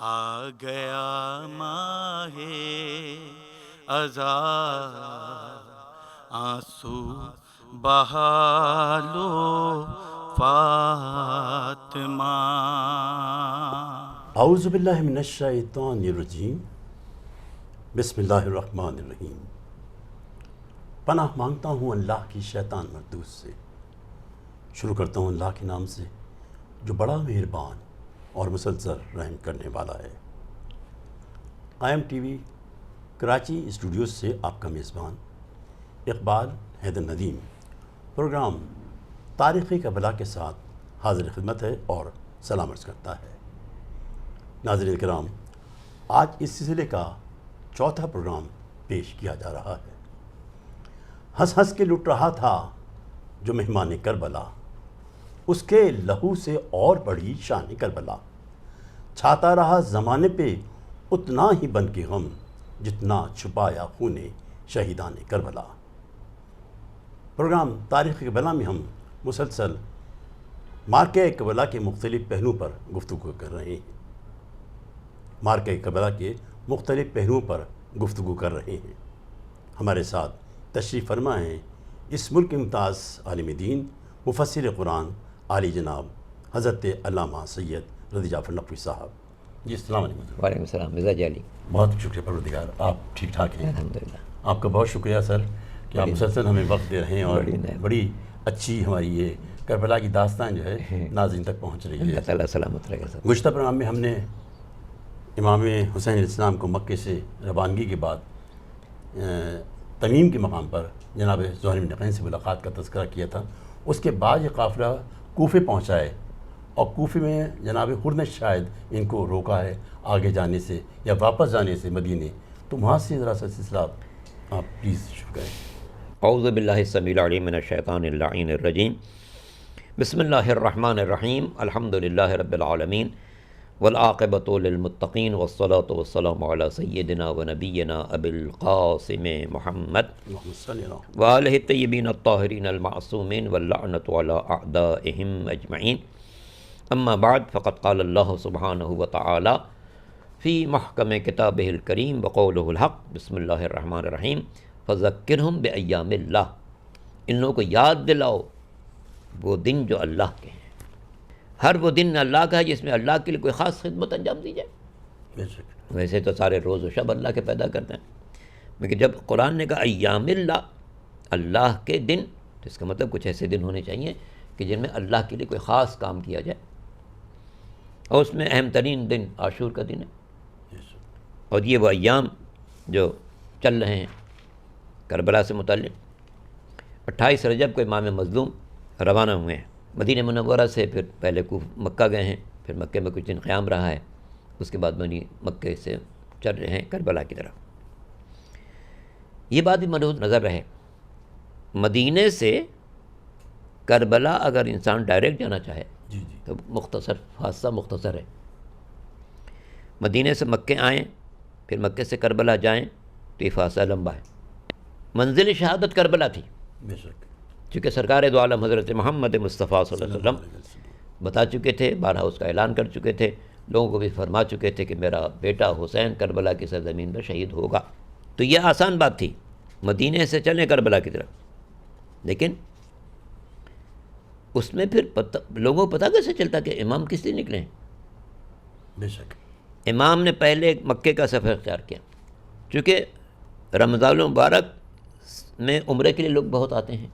آ گیا ماہ عذاب، آنسو بہا لو فاطمہ۔ اعوذ باللہ من الشیطان الرجیم، بسم اللہ الرحمن الرحیم۔ پناہ مانگتا ہوں اللہ کی شیطان مردود سے، شروع کرتا ہوں اللہ کے نام سے جو بڑا مہربان اور مسلسل رحم کرنے والا ہے۔ قائم ٹی وی کراچی اسٹوڈیوز سے آپ کا میزبان اقبال حیدر ندیم پروگرام تاریخی کربلا کے ساتھ حاضر خدمت ہے اور سلام عرض کرتا ہے۔ ناظرین کرام، آج اس سلسلے کا چوتھا پروگرام پیش کیا جا رہا ہے۔ ہنس ہنس کے لٹ رہا تھا جو مہمان کربلا، اس کے لہو سے اور بڑھی شان کربلا، چھاتا رہا زمانے پہ اتنا ہی بن کے غم جتنا چھپایا خون شہیدان کربلا۔ پروگرام تاریخ کربلا میں ہم مسلسل مارکہ کربلا کے مختلف پہلوؤں پر گفتگو کر رہے ہیں، مارکہ کربلا کے مختلف پہلوؤں پر گفتگو کر رہے ہیں۔ ہمارے ساتھ تشریف فرما ہیں اس ملک کے ممتاز عالم دین، مفسر قرآن، عالی جناب حضرت علامہ سید رضی جعفر نقوی صاحب۔ جی السلام علیکم۔ وعلیکم السلام مزاج علی۔ بہت شکریہ پروردگار، آپ ٹھیک ٹھاک ہیں؟ الحمدللہ۔ آپ کا بہت شکریہ سر کہ آپ مسلسل ہمیں وقت دے رہے ہیں اور بڑی اچھی ہماری یہ کربلا کی داستان جو ہے ناظرین تک پہنچ رہی ہے۔ اللہ تعالیٰ سلامت رہے سر۔ گزشتہ پروگرام میں ہم نے امام حسین علیہ السلام کو مکے سے روانگی کے بعد تمیم کے مقام پر جناب زہیر بن نقین سے ملاقات کا تذکرہ کیا تھا۔ اس کے بعد یہ قافلہ کوفے پہنچا ہے اور کوفے میں جناب خور نے شاید ان کو روکا ہے آگے جانے سے یا واپس جانے سے مدینے، تو وہاں سے ذرا سا سلسلہ آپ پلیز شروع کریں۔ اعوذ باللہ السمیع العلیم من الشیطان اللعین الرجیم، بسم اللہ الرحمن الرحیم، الحمدللہ رب العالمین، والعاقبۃ للمتقین، والصلاۃ والسلام علی سیدنا و نبینا ابی القاسم محمد اللہم صلی اللہ علیہ وآلہ الطیبین الطاہرین المعصومین واللعنۃ علی اعدائہم اجمعین، اما بعد فقد قال اللہ سبحانہ وتعالی فی محکم کتابہ الکریم وقولہ الحق، بسم اللہ الرحمن الرحیم، فذکرہم بایام اللہ، ان لوگوں کو یاد دلاؤ وہ دن جو اللہ کے ہیں۔ ہر وہ دن اللہ کا ہے جس میں اللہ کے لیے کوئی خاص خدمت انجام دی جائے۔ بے شک۔ ویسے تو سارے روز و شب اللہ کے پیدا کرتے ہیں، لیکن جب قرآن نے کہا ایام اللہ، اللہ کے دن، تو اس کا مطلب کچھ ایسے دن ہونے چاہیے کہ جن میں اللہ کے لیے کوئی خاص کام کیا جائے، اور اس میں اہم ترین دن عاشور کا دن ہے۔ اور یہ وہ ایام جو چل رہے ہیں کربلا سے متعلق۔ 28 رجب کو امام مظلوم روانہ ہوئے ہیں مدینہ منورہ سے، پھر پہلے مکہ گئے ہیں، پھر مکے میں کچھ دن قیام رہا ہے، اس کے بعد مکے سے چل رہے ہیں کربلا کی طرف۔ یہ بات بھی ملحوظ نظر رہے، مدینے سے کربلا اگر انسان ڈائریکٹ جانا چاہے جی تو مختصر فاصلہ مختصر ہے۔ مدینے سے مکے آئیں پھر مکے سے کربلا جائیں تو یہ فاصلہ لمبا ہے۔ منزل شہادت کربلا تھی، بے شک۔ چونکہ سرکار دو عالم حضرت محمد مصطفیٰ صلی اللہ علیہ وسلم بتا چکے تھے، بارہا اس کا اعلان کر چکے تھے، لوگوں کو بھی فرما چکے تھے کہ میرا بیٹا حسین کربلا کی سرزمین میں شہید ہوگا۔ تو یہ آسان بات تھی، مدینے سے چلیں کربلا کی طرف۔ لیکن اس میں پھر لوگوں کو پتہ کیسے چلتا کہ امام کس دن نکلے ہیں؟ بے شک۔ امام نے پہلے مکے کا سفر اختیار کیا، چونکہ رمضان المبارک میں عمرے کے لیے لوگ بہت آتے ہیں،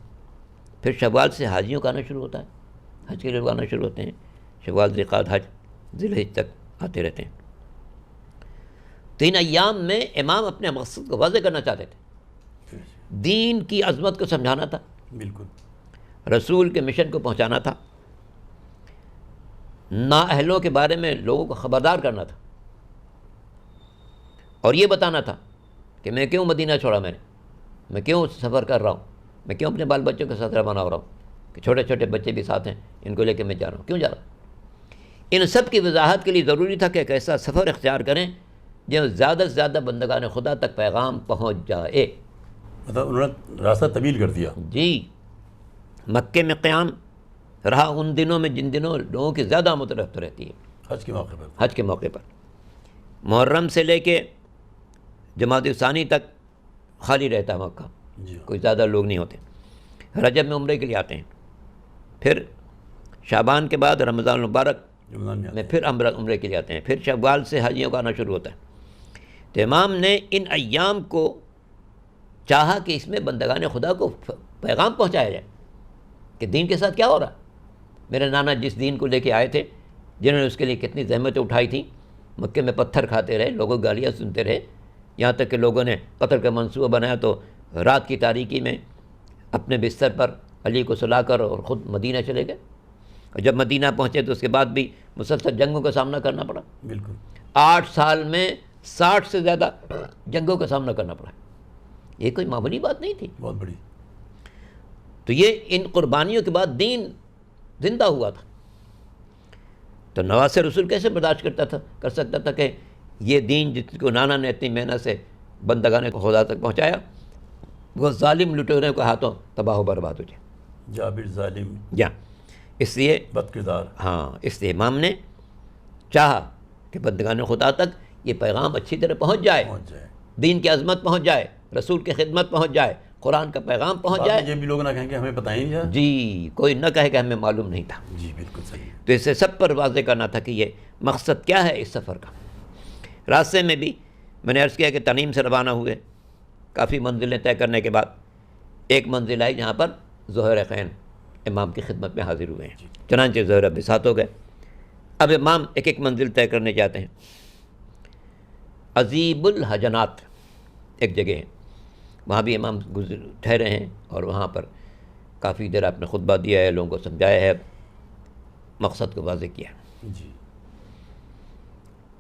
پھر شوال سے حاجیوں کا آنا شروع ہوتا ہے، حج کے لوگ آنا شروع ہوتے ہیں، شوال، ذوالقعدہ، حج، ذی الحجہ تک آتے رہتے ہیں۔ تو ان ایام میں امام اپنے مقصد کو واضح کرنا چاہتے تھے، دین کی عظمت کو سمجھانا تھا، بالکل۔ رسول کے مشن کو پہنچانا تھا، نااہلوں کے بارے میں لوگوں کو خبردار کرنا تھا، اور یہ بتانا تھا کہ میں کیوں مدینہ چھوڑا، میں کیوں سفر کر رہا ہوں، میں کیوں اپنے بال بچوں کے ساتھ روانہ ہو رہا ہوں، کہ چھوٹے چھوٹے بچے بھی ساتھ ہیں، ان کو لے کے میں جا رہا ہوں، کیوں جا رہا ہوں۔ ان سب کی وضاحت کے لیے ضروری تھا کہ ایک ایسا سفر اختیار کریں جو زیادہ سے زیادہ بندگان خدا تک پیغام پہنچ جائے۔ مطلب انہوں نے راستہ طویل کر دیا۔ جی، مکے میں قیام رہا ان دنوں میں جن دنوں لوگوں کی زیادہ آمد و رفت رہتی ہے، حج کے موقع پر۔ حج کے موقع پر۔ محرم سے لے کے جماعت ثانی تک خالی رہتا ہے مکہ، جی کوئی زیادہ لوگ نہیں ہوتے. رجب میں عمرے کے لیے آتے ہیں، پھر شعبان کے بعد رمضان المبارک رمضان میں میں پھر عمرے کے لیے آتے ہیں، پھر شوال سے حاجیوں کا آنا شروع ہوتا ہے. تو امام نے ان ایام کو چاہا کہ اس میں بندگان خدا کو پیغام پہنچایا جائے کہ دین کے ساتھ کیا ہو رہا ہے. میرے نانا جس دین کو لے کے آئے تھے، جنہوں نے اس کے لیے کتنی زحمتیں اٹھائی تھیں، مکے میں پتھر کھاتے رہے، لوگوں گالیاں سنتے رہے، یہاں تک کہ لوگوں نے قتل کا منصوبہ بنایا تو رات کی تاریکی میں اپنے بستر پر علی کو سلا کر اور خود مدینہ چلے گئے. اور جب مدینہ پہنچے تو اس کے بعد بھی مسلسل جنگوں کا سامنا کرنا پڑا. بالکل 8 سال میں 60 سے زیادہ جنگوں کا سامنا کرنا پڑا. یہ کوئی معمولی بات نہیں تھی. بہت بڑی. تو یہ ان قربانیوں کے بعد دین زندہ ہوا تھا. تو نواسِ رسول کیسے برداشت کر سکتا تھا کہ یہ دین جس کو نانا نے اتنی محنت سے بندگان خدا تک پہنچایا وہ ظالم لٹوروں کے ہاتھوں تباہ و برباد ہو جائے. جابر ظالم یا اس لیے بد کردار. ہاں، اس لیے امام نے چاہا کہ بندگان خدا تک یہ پیغام اچھی طرح پہنچ جائے، دین کی عظمت پہنچ جائے، رسول کی خدمت پہنچ جائے، قرآن کا پیغام پہنچ بعد میں جائے. یہ بھی لوگ نہ کہیں کہ ہمیں پتہ ہی نہیں تھا. جی، کوئی نہ کہے کہ ہمیں معلوم نہیں تھا. جی بالکل صحیح. تو اسے سب پر واضح کرنا تھا کہ یہ مقصد کیا ہے اس سفر کا. راستے میں بھی میں نے عرض کیا کہ تنعیم سے روانہ ہوئے، کافی منزلیں طے کرنے کے بعد ایک منزل آئی جہاں پر ظہر خین امام کی خدمت میں حاضر ہوئے ہیں. چنانچہ ظہر اب ساتھ ہو گئے. اب امام ایک ایک منزل طے کرنے جاتے ہیں. عزیب الحجنات ایک جگہ ہے، وہاں بھی امام ٹھہرے ہیں اور وہاں پر کافی دیر آپ نے خطبہ دیا ہے، لوگوں کو سمجھایا ہے، مقصد کو واضح کیا. جی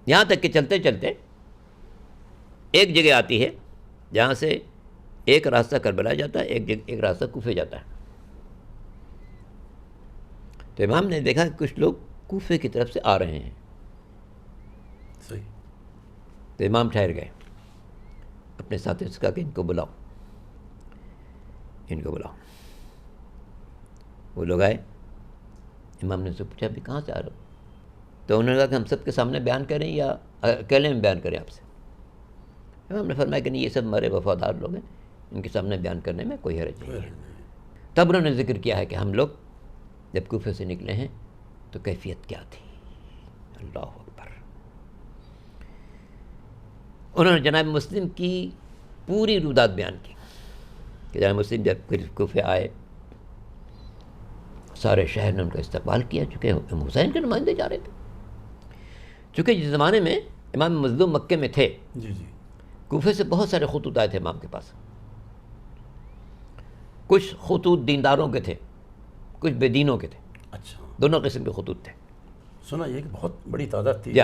یہاں تک کہ چلتے چلتے ایک جگہ آتی ہے جہاں سے ایک راستہ کربلا جاتا ہے، ایک راستہ کوفے جاتا ہے. تو امام نے دیکھا کہ کچھ لوگ کوفے کی طرف سے آ رہے ہیں. صحیح. تو امام ٹھہر گئے، اپنے ساتھی سے کہا کہ ان کو بلاؤ. وہ لوگ آئے. امام نے ان سے پوچھا بھی کہاں سے آ رہے ہو؟ تو انہوں نے کہا کہ ہم سب کے سامنے بیان کریں یا اکیلے میں بیان کریں آپ سے. امام نے فرمایا کہ نہیں، یہ سب ہمارے وفادار لوگ ہیں، ان کے سامنے بیان کرنے میں کوئی حرج نہیں ہے. تب انہوں نے ذکر کیا ہے کہ ہم لوگ جب کوفے سے نکلے ہیں تو کیفیت کیا تھی. اللہ اکبر. انہوں نے جناب مسلم کی پوری رودات بیان کی کہ جناب مسلم جب کوفے آئے، سارے شہر نے ان کا استقبال کیا، چونکہ امام حسین کے نمائندے جا رہے تھے. چونکہ جس زمانے میں امام مظلوم مکے میں تھے، جی جی کوفے سے بہت سارے خطوط آئے تھے امام کے پاس. کچھ خطوط دینداروں کے تھے، کچھ بے دینوں کے تھے. اچھا. دونوں قسم کے خطوط تھے. سنا یہ کہ بہت بڑی تعداد تھی جی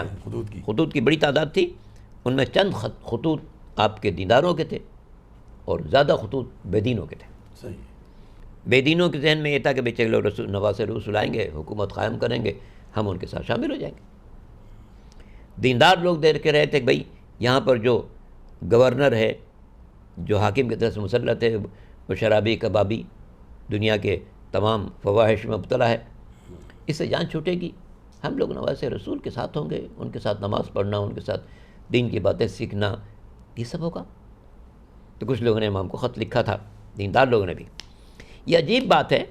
خطوط کی بڑی تعداد تھی. ان میں چند خطوط آپ کے دینداروں کے تھے اور زیادہ خطوط بے دینوں کے تھے. صحیح. بے دینوں کے ذہن میں یہ تھا کہ بھئی چلو نواز رسول آئیں گے، حکومت قائم کریں گے، ہم ان کے ساتھ شامل ہو جائیں گے. دیندار لوگ دیکھ کے رہے تھے کہ بھئی یہاں پر جو گورنر ہے، جو حاکم کی طرف سے مسلط ہے، وہ شرابی کبابی، دنیا کے تمام فواحش میں مبتلا ہے، اس سے جان چھوٹے گی. ہم لوگ نواز رسول کے ساتھ ہوں گے، ان کے ساتھ نماز پڑھنا، ان کے ساتھ دین کی باتیں سیکھنا، یہ سب ہوگا. تو کچھ لوگوں نے امام کو خط لکھا تھا، دیندار لوگوں نے بھی. یہ عجیب بات ہے،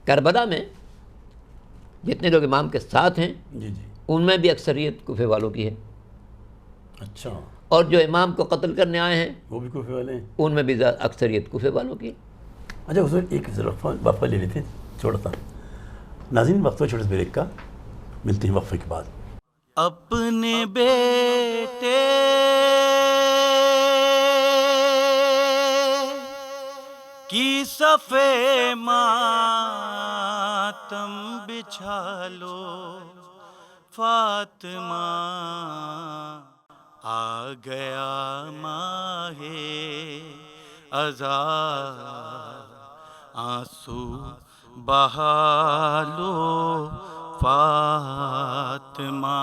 کربلا میں جتنے لوگ امام کے ساتھ ہیں جی جی. ان میں بھی اکثریت کوفے والوں کی ہے. اچھا. اور جو امام کو قتل کرنے آئے ہیں وہ بھی کوفے والے ہیں. ان میں بھی اکثریت کوفے والوں کی ہے. اچھا حضور ایک وقفہ لے لیتے ہیں چھوٹا سا. ناظرین وقفہ چھوٹے سے بریک کا، ملتے ہیں وقفے کے بعد. اپنے بیٹے کی صفے ماتم بچھا لو، فاطمہ آ گیا ماہ ازاں، آنسو بہا لو فاطمہ.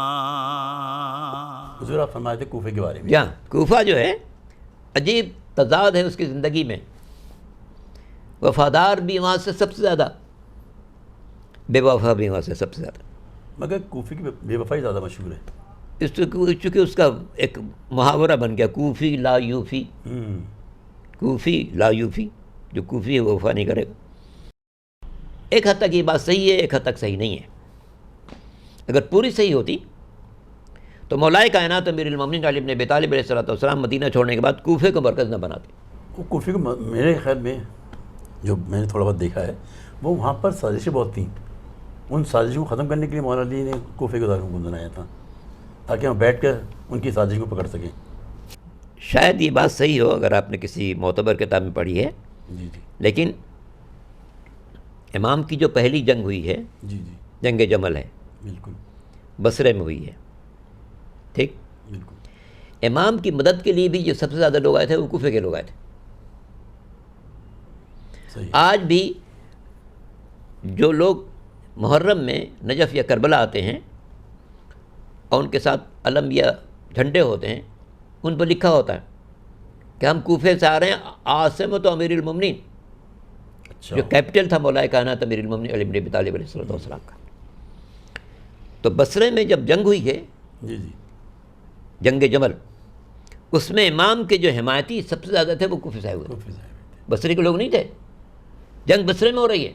حضور آپ فرمائے تھے کوفے کے بارے میں. جہاں کوفہ جو ہے عجیب تضاد ہے اس کی زندگی میں. وفادار بھی وہاں سے سب سے زیادہ، بے وفا بھی وہاں سے سب سے زیادہ. مگر کوفے کی بے وفائی زیادہ مشہور ہے. چونکہ اس کا ایک محاورہ بن گیا کوفی لا یوفی، کوفی لا یوفی، جو کوفی ہے وہ وفا نہیں کرے گا۔ ایک حد تک یہ بات صحیح ہے، ایک حد تک صحیح نہیں ہے۔ اگر پوری صحیح ہوتی تو مولائے کائنات امیر المومنین علی بن ابی طالب علیہ السلام مدینہ چھوڑنے کے بعد کوفے کو مرکز نہ بناتے۔ وہ کوفی کو میرے خیال میں جو میں نے تھوڑا بہت دیکھا ہے، وہ وہاں پر سازشیں بہت تھیں، ان سازشوں کو ختم کرنے کے لیے مولا علی نے کوفے کو دارالحکومت بنایا تھا تاکہ ہم بیٹھ کر ان کی سازشوں کو پکڑ سکیں۔ شاید یہ بات صحیح ہو اگر آپ نے کسی معتبر کتاب میں پڑھی ہے، جی جی لیکن امام کی جو پہلی جنگ ہوئی ہے، جی جی جنگ جمل ہے، بالکل بصرے میں ہوئی ہے، ٹھیک۔ بالکل امام کی مدد کے لیے بھی جو سب سے زیادہ لوگ آئے تھے وہ کوفے کے لوگ آئے تھے۔ صحیح۔ آج بھی جو لوگ محرم میں نجف یا کربلا آتے ہیں اور ان کے ساتھ علم یا جھنڈے ہوتے ہیں، ان پر لکھا ہوتا ہے کہ ہم کوفے سے آ رہے ہیں، عاصمۃ امیر المومنین، اچھا جو کیپٹل تھا مولائے کائنات امیر المومنین علی بن ابی طالب علیہ السلام کا۔ تو بصرے میں جب جنگ ہوئی ہے، جی جی جنگ جمل، اس میں امام کے جو حمایتی سب سے زیادہ تھے وہ کوفے سے آئے ہوئے تھے، کوفے سے آئے ہوئے تھے، بصرے کے لوگ نہیں تھے۔ جنگ بصرے میں ہو رہی ہے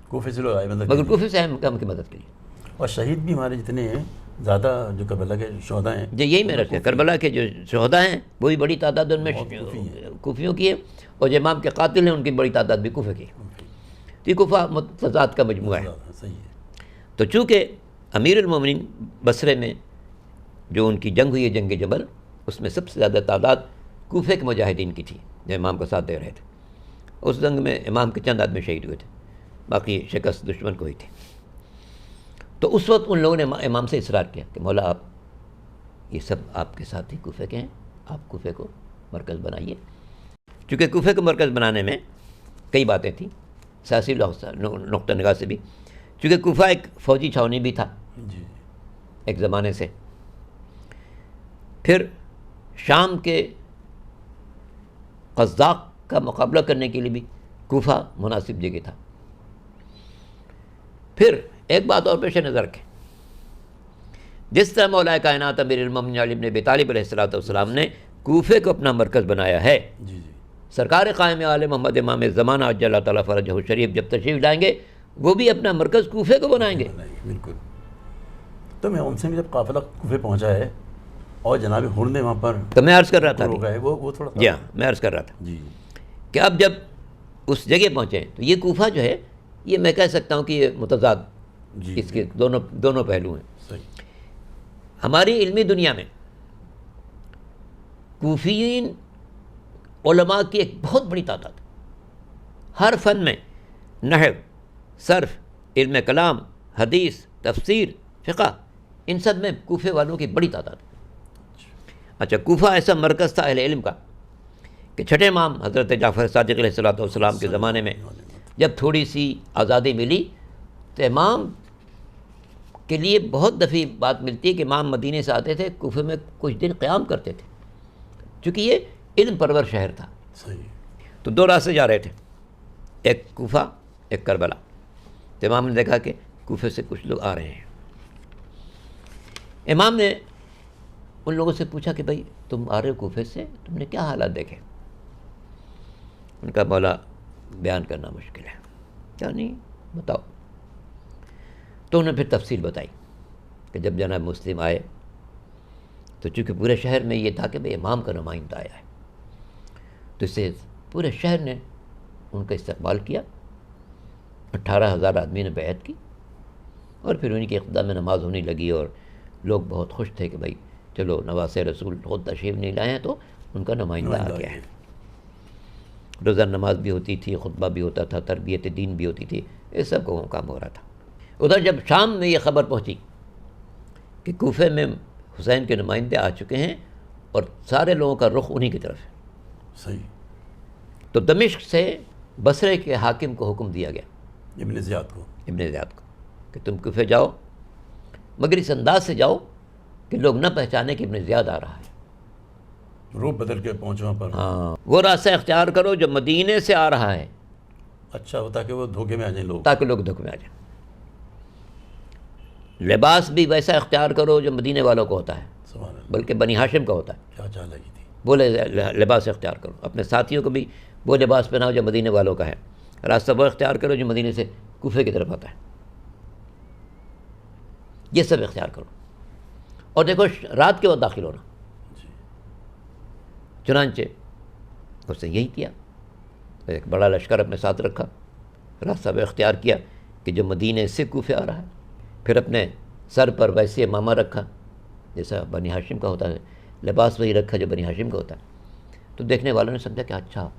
کوفے سے لوگ آئے مطلب مگر کوفے سے ہم کی مدد کے لیے۔ اور شہید بھی ہمارے جتنے ہیں زیادہ جو کربلا کے شہداء ہیں، جو یہی میرا ہے، کربلا کے جو شہداء ہیں وہ بھی بڑی تعداد ان میں بہت کوفی ہیں۔ کوفیوں کی ہے، اور جو امام کے قاتل ہیں ان کی بڑی تعداد بھی کوفے کی ہے۔ تو یہ کوفہ متضاد کا مجموعہ ہے۔ صحیح ہے۔ تو چونکہ امیر المومنین بصرے میں جو ان کی جنگ ہوئی ہے جنگ جبل، اس میں سب سے زیادہ تعداد کوفے کے مجاہدین کی تھی جو امام کا ساتھ دے رہے تھے۔ اس جنگ میں امام کے چند آدمی شہید ہوئے تھے، باقی شکست دشمن کو ہوئی تھی۔ تو اس وقت ان لوگوں نے امام سے اصرار کیا کہ مولا آپ یہ سب آپ کے ساتھی کوفے کے ہیں، آپ کوفے کو مرکز بنائیے۔ چونکہ کوفے کو مرکز بنانے میں کئی باتیں تھیں سیاسی نقطہ نگاہ سے بھی، چونکہ کوفہ ایک فوجی چھاونی بھی تھا جی ایک زمانے سے، پھر شام کے قزاق کا مقابلہ کرنے کے لیے بھی کوفہ مناسب جگہ تھا۔ پھر ایک بات اور پیش نظر رکھیں، جس طرح مولا کائنات امیر المومنین علی بن ابی طالب علیہ السلام نے کوفے کو اپنا مرکز بنایا ہے، جی جی سرکار قائم عالم محمد امام زمانہ عجل اللہ تعالیٰ فرجہ شریف جب تشریف لائیں گے وہ بھی اپنا مرکز کوفے کو بنائیں گے۔ بالکل۔ تو میں ان سے جب قافلہ کوفے پہنچا ہے اور جناب ہر نے وہاں پر تو میں عرض کر رہا تھا ہو گئے، وہ تھوڑا جی ہاں، میں عرض کر رہا تھا جی کہ اب جب اس جگہ پہنچے تو یہ کوفہ جو ہے یہ میں کہہ سکتا ہوں کہ یہ متضاد جی اس کے دونوں پہلو ہیں۔ صحیح۔ ہماری علمی دنیا میں کوفیین علماء کی ایک بہت بڑی تعداد ہے، ہر فن میں، نحو، صرف، علم کلام، حدیث، تفسیر، فقہ، ان سب میں کوفے والوں کی بڑی تعداد ہے۔ اچھا، کوفہ ایسا مرکز تھا اہل علم کا کہ چھٹے امام حضرت جعفر صادق علیہ السلام کے زمانے میں جب تھوڑی سی آزادی ملی تو امام کے لیے بہت دفعہ بات ملتی ہے کہ امام مدینے سے آتے تھے، کوفے میں کچھ دن قیام کرتے تھے، چونکہ یہ علم پرور شہر تھا۔ صحیح۔ تو دو راستے جا رہے تھے، ایک کوفہ ایک کربلا۔ تو امام نے دیکھا کہ کوفے سے کچھ لوگ آ رہے ہیں۔ امام نے ان لوگوں سے پوچھا کہ بھائی تم آ رہے ہو کوفے سے، تم نے کیا حالات دیکھے؟ ان کا مولا بیان کرنا مشکل ہے، کیا نہیں بتاؤ؟ تو انہوں نے پھر تفصیل بتائی کہ جب جناب مسلم آئے تو چونکہ پورے شہر میں یہ تھا کہ بھئی امام کا نمائندہ آیا ہے، تو اس سے پورے شہر نے ان کا استقبال کیا، 18,000 آدمی نے بیعت کی، اور پھر ان کی اقتداء میں نماز ہونے لگی اور لوگ بہت خوش تھے کہ بھائی چلو نواز رسول خود تشریف نہیں لائے ہیں تو ان کا نمائندہ آ گیا ہے۔ روزہ نماز بھی ہوتی تھی، خطبہ بھی ہوتا تھا، تربیت دین بھی ہوتی تھی، یہ سب کو کام ہو رہا تھا۔ ادھر جب شام میں یہ خبر پہنچی کہ کوفے میں حسین کے نمائندے آ چکے ہیں اور سارے لوگوں کا رخ انہی کی طرف ہے، صحیح۔ تو دمشق سے بصرے کے حاکم کو حکم دیا گیا، ابن زیاد کو کہ تم کوفے جاؤ، مگر اس انداز سے جاؤ کہ لوگ نہ پہچانے کہ ابن زیاد آ رہا ہے، روپ بدل کے پہنچ وہاں پر۔ ہاں، وہ راستہ اختیار کرو جو مدینے سے آ رہا ہے، اچھا ہوتا کہ وہ دھوکے میں آ جائیں لوگ، تاکہ لوگ دھوکے میں آ جائیں۔ لباس بھی ویسا اختیار کرو جو مدینے والوں کو ہوتا ہے، بلکہ بنی ہاشم کا ہوتا ہے. کیا چال لگی تھی. بولے لباس اختیار کرو، اپنے ساتھیوں کو بھی وہ لباس پہناؤ جو مدینے والوں کا ہے، راستہ وہ اختیار کرو جو مدینے سے کوفے کی طرف آتا ہے، یہ سب اختیار کرو. اور دیکھو رات کے وقت داخل ہونا. چنانچہ اس نے یہی کیا، ایک بڑا لشکر اپنے ساتھ رکھا، راستہ وہ اختیار کیا کہ جو مدینے سے کوفے آ رہا ہے. پھر اپنے سر پر ویسے امامہ رکھا جیسا بنی ہاشم کا ہوتا ہے، لباس وہی رکھا جو بنی ہاشم کا ہوتا ہے. تو دیکھنے والوں نے سمجھا کہ اچھا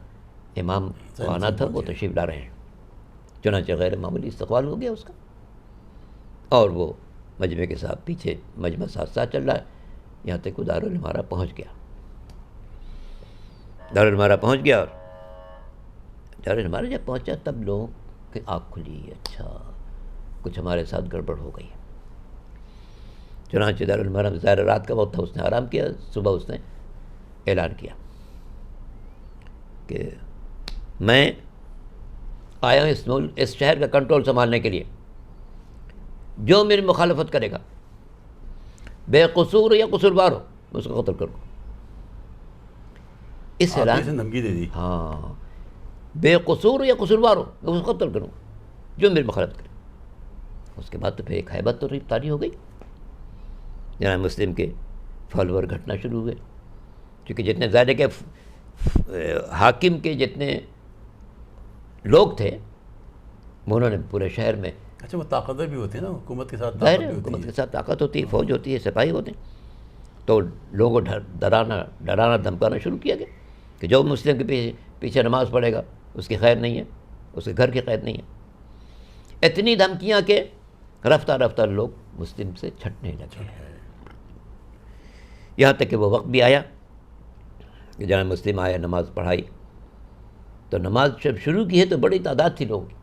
امام کو آنا تھا، وہ تشریف لا رہے ہیں. چنانچہ غیر معمولی استقبال ہو گیا اس کا، اور وہ مجمع کے ساتھ پیچھے مجمع ساتھ ساتھ چل رہا ہے، یہاں تک وہ دارالعمارہ پہنچ گیا. دارالعمارہ پہنچ گیا، اور دارالعمارہ جب پہنچا تب لوگوں کی آنکھ کھلی، اچھا کچھ ہمارے ساتھ گڑبڑ ہو گئی. چنانچہ دارالعمارہ میں ظاہر رات کا وقت تھا، اس نے آرام کیا. صبح اس نے اعلان کیا کہ میں آیا ہوں اس شہر کا کنٹرول سنبھالنے کے لیے، جو میری مخالفت کرے گا بے قصور یا قصوروار ہو میں اس کو قتل کروں گا. اس اعلان سے دھمکی دے دی. ہاں، بے قصور یا قصوروار ہو میں اس کو قتل کروں گا جو میری مخالفت کرے. اس کے بعد تو پھر ایک ہیبت تو طاری ہو گئی. جناب مسلم کے فالوور گھٹنا شروع ہوئے، کیونکہ جتنے زیادہ کے حاکم کے جتنے لوگ تھے انہوں نے پورے شہر میں. اچھا وہ طاقتور بھی ہوتے ہیں نا، حکومت کے ساتھ ظاہر طاقت ہے بھی ہوتی حکومت ہے. کے ساتھ طاقت ہوتی ہے، فوج ہوتی ہے، سپاہی ہوتے ہیں. تو لوگوں کو ڈرانا دھمکانا شروع کیا گیا کہ جو مسلم کے پیچھے نماز پڑھے گا اس کی خیر نہیں ہے، اس کے گھر کی خیر نہیں ہے. اتنی دھمکیاں کہ رفتہ رفتہ لوگ مسلم سے چھٹنے لگے. یہاں تک کہ وہ وقت بھی آیا کہ جناب مسلم آیا، نماز پڑھائی. تو نماز جب شروع کی ہے تو بڑی تعداد تھی لوگوں کی،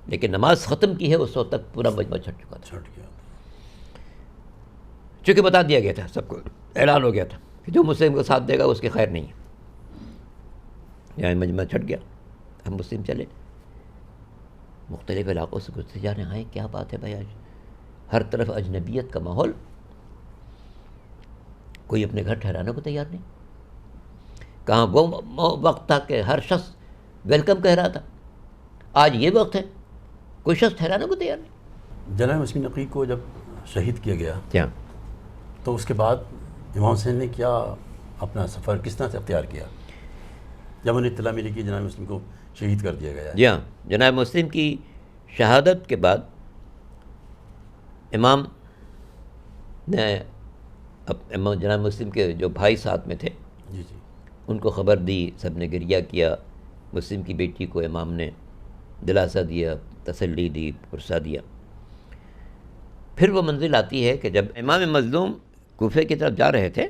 لیکن نماز ختم کی ہے اس وقت تک پورا مجمع چھٹ چکا تھا. چھٹ گیا. چونکہ بتا دیا گیا تھا، سب کو اعلان ہو گیا تھا کہ جو مسلم کو ساتھ دے گا اس کی خیر نہیں ہے. یعنی مجمع چھٹ گیا. ہم مسلم چلے مختلف علاقوں سے گزرتے جا رہے ہیں. کیا بات ہے بھائی، آج ہر طرف اجنبیت کا ماحول، کوئی اپنے گھر ٹھہرانے کو تیار نہیں. کہاں وہ وقت تھا کہ ہر شخص ویلکم کہہ رہا تھا، آج یہ وقت ہے کوئی شخص ٹھہرانے کو تیار نہیں. جناب مسلم نقی کو جب شہید کیا گیا کیا تو اس کے بعد امام حسین نے کیا اپنا سفر کس طرح سے اختیار کیا جب انہیں اطلاع ملی کہ جناب مسلم کو شہید کر دیا گیا ہے؟ جی ہاں، جناب مسلم کی شہادت کے بعد امام نے جناب مسلم کے جو بھائی ساتھ میں تھے جی جی ان کو خبر دی. سب نے گریہ کیا. مسلم کی بیٹی کو امام نے دلاسا دیا، تسلی دی، پرسہ دیا. پھر وہ منزل آتی ہے کہ جب امام مظلوم کوفے کی طرف جا رہے تھے،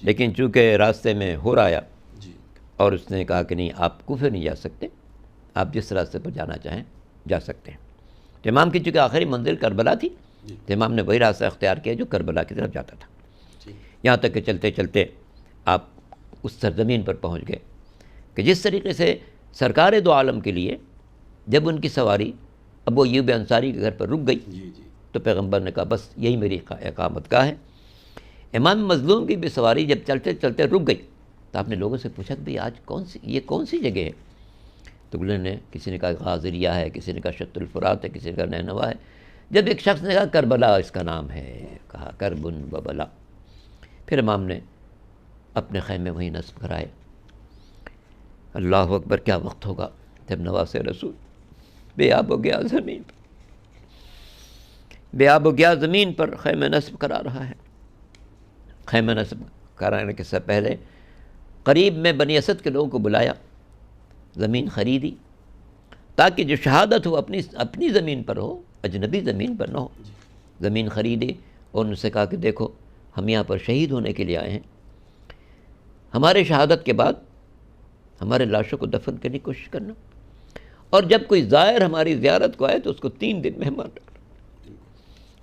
لیکن چونکہ راستے میں ہور آیا جی اور اس نے کہا کہ نہیں، آپ کوفے نہیں جا سکتے، آپ جس راستے پر جانا چاہیں جا سکتے ہیں. تو امام کی چونکہ آخری منزل کربلا تھی تو امام نے وہی راستہ اختیار کیا جو کربلا کی طرف جاتا تھا. یہاں تک کہ چلتے چلتے آپ اس سرزمین پر پہنچ گئے کہ جس طریقے سے سرکار دو عالم کے لیے جب ان کی سواری ابو ایوب انصاری کے گھر پر رک گئی جی جی تو پیغمبر نے کہا بس یہی میری اقامت گاہ ہے. امام مظلوم کی بھی سواری جب چلتے چلتے رک گئی تو آپ نے لوگوں سے پوچھا کہ بھئی آج کون سی جگہ ہے؟ تو انہوں نے کسی نے کہا غازریہ ہے، کسی نے کہا شط الفرات ہے، کسی نے کہا نینوا ہے. جب ایک شخص نے کہا کربلا اس کا نام ہے، کہا کربن و بلا. پھر امام نے اپنے خیمے وہیں نصب کرائے. اللہ اکبر، کیا وقت ہوگا جب نواز رسول بے آب و گیا زمین پر، بے آب و گیا زمین پر خیمہ نصب کرا رہا ہے. خیمہ نصب کرانے کے سے پہلے قریب میں بنی اسد کے لوگوں کو بلایا، زمین خریدی تاکہ جو شہادت ہو اپنی زمین پر ہو، اجنبی زمین پر نہ ہو. زمین خریدی اور ان سے کہا کہ دیکھو ہم یہاں پر شہید ہونے کے لیے آئے ہیں، ہمارے شہادت کے بعد ہمارے لاشوں کو دفن کرنے کی کوشش کرنا، اور جب کوئی زائر ہماری زیارت کو آئے تو اس کو 3 دن مہمان رکھنا.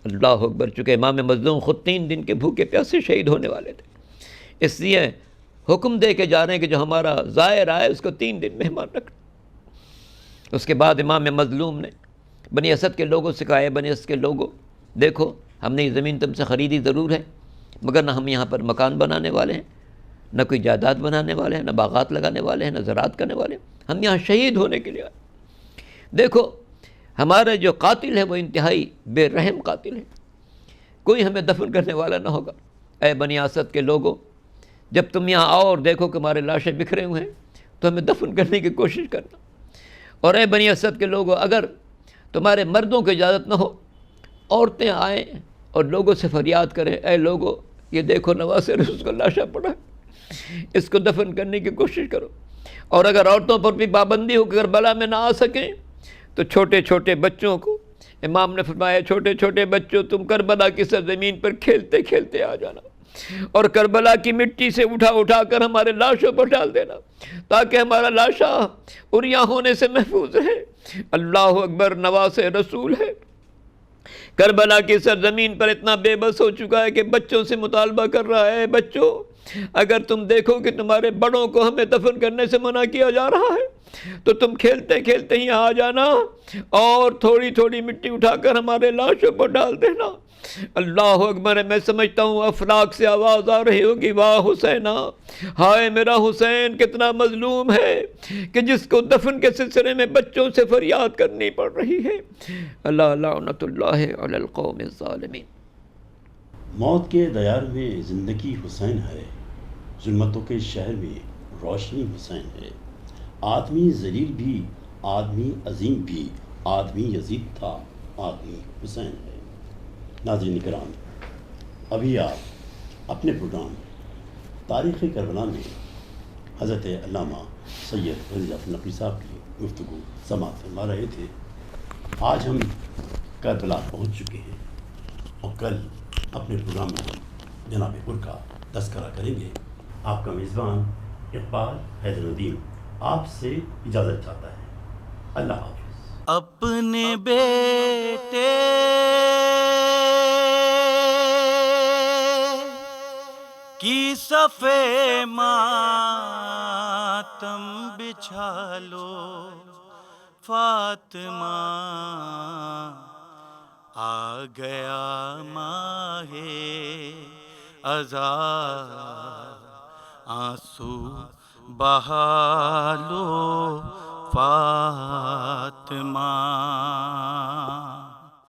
اللہ اکبر، چونکہ امام مظلوم خود 3 دن کے بھوکے پیاسے شہید ہونے والے تھے، اس لیے حکم دے کے جا رہے ہیں کہ جو ہمارا زائر آئے اس کو 3 دن مہمان رکھنا. اس کے بعد امام مظلوم نے بنی اسد کے لوگوں سے کہا، اے بنی اسد کے لوگوں، دیکھو ہم نے یہ زمین تم سے خریدی ضرور ہے، مگر نہ ہم یہاں پر مکان بنانے والے ہیں، نہ کوئی جائیداد بنانے والے ہیں، نہ باغات لگانے والے ہیں، نہ زراعت کرنے والے ہیں، ہم یہاں شہید ہونے کے لیے آئے۔ دیکھو ہمارے جو قاتل ہے وہ انتہائی بے رحم قاتل ہے، کوئی ہمیں دفن کرنے والا نہ ہوگا۔ اے بنی اسد کے لوگوں، جب تم یہاں آؤ اور دیکھو کہ ہمارے لاشیں بکھرے ہوئے ہیں تو ہمیں دفن کرنے کی کوشش کرنا۔ اور اے بنی اسد کے لوگوں، اگر تمہارے مردوں کی اجازت نہ ہو، عورتیں آئیں اور لوگوں سے فریاد کریں، اے لوگوں یہ دیکھو نواز رسول کا لاشا پڑا ہے، اس کو دفن کرنے کی کوشش کرو۔ اور اگر عورتوں پر بھی پابندی ہو کہ کربلا میں نہ آ سکیں تو چھوٹے چھوٹے بچوں کو، امام نے فرمایا چھوٹے چھوٹے بچوں تم کربلا کی سرزمین پر کھیلتے کھیلتے آ جانا، اور کربلا کی مٹی سے اٹھا اٹھا کر ہمارے لاشوں پر ڈال دینا تاکہ ہمارا لاشا عریاں ہونے سے محفوظ رہے۔ اللہ اکبر، نواز رسول ہے، کربلا کی سرزمین پر اتنا بے بس ہو چکا ہے کہ بچوں سے مطالبہ کر رہا ہے، بچوں اگر تم دیکھو کہ تمہارے بڑوں کو ہمیں دفن کرنے سے منع کیا جا رہا ہے تو تم کھیلتے کھیلتے ہی آ جانا اور تھوڑی تھوڑی مٹی اٹھا کر ہمارے لاشوں پر ڈال دینا۔ اللہ اکبر، میں سمجھتا ہوں افلاک سے آواز آ رہی ہوگی، واہ حسینہ، ہائے میرا حسین کتنا مظلوم ہے کہ جس کو دفن کے سلسلے میں بچوں سے فریاد کرنی پڑ رہی ہے۔ اللہ لعنت اللہ علی القوم الظالمین۔ موت کے دیار میں زندگی حسین ہے، ظلمتوں کے شہر میں روشنی حسین ہے۔ آدمی ذلیل بھی، آدمی عظیم بھی، آدمی یزید تھا، آدمی حسین ہے۔ ناظرین کرام، ابھی آپ اپنے پروگرام تاریخ کربلا میں حضرت علامہ سید رضی جعفر نقوی صاحب کی گفتگو سماعت فرما رہے تھے۔ آج ہم کربلا پہنچ چکے ہیں اور کل اپنے پروگرام میں ہم جناب پر کا تذکرہ کریں گے۔ آپ کا میزبان اقبال حیدر ندیم آپ سے اجازت چاہتا ہے۔ اللہ حافظ۔ اپنے بیٹے کی صفے ماتم بچھا لو، فاطمہ آ گیا ماہ عذاب، آنسو بہا لو فاطمہ۔